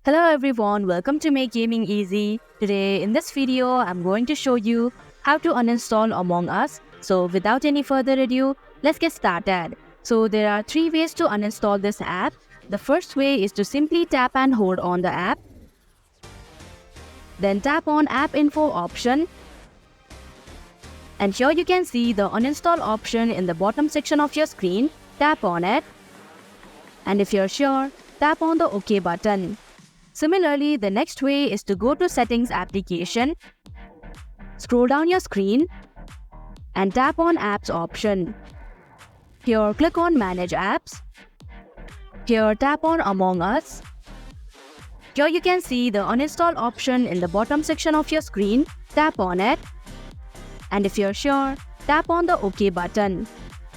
Hello everyone, welcome to Make Gaming Easy. Today in this video, I'm going to show you how to uninstall Among Us. So without any further ado, let's get started. So there are three ways to uninstall this app. The first way is to simply tap and hold on the app. Then tap on App Info option. And here you can see the uninstall option in the bottom section of your screen. Tap on it. And if you're sure, tap on the OK button. Similarly, the next way is to go to Settings Application, scroll down your screen, and tap on Apps option. Here, click on Manage Apps. Here, tap on Among Us. Here you can see the uninstall option in the bottom section of your screen. Tap on it. And if you're sure, tap on the OK button.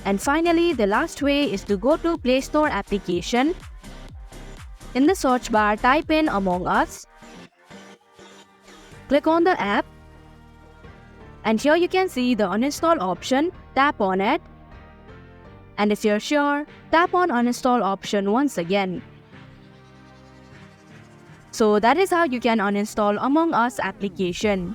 And finally, the last way is to go to Play Store application. In the search bar, type in Among Us. Click on the app. And here you can see the uninstall option. Tap on it. And if you're sure, tap on uninstall option once again. So that is how you can uninstall Among Us application.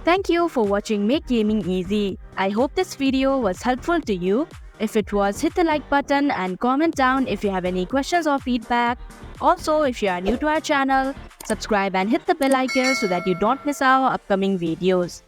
Thank you for watching Make Gaming Easy. I hope this video was helpful to you. If it was, hit the like button and comment down if you have any questions or feedback. Also, if you are new to our channel, subscribe and hit the bell icon so that you don't miss our upcoming videos.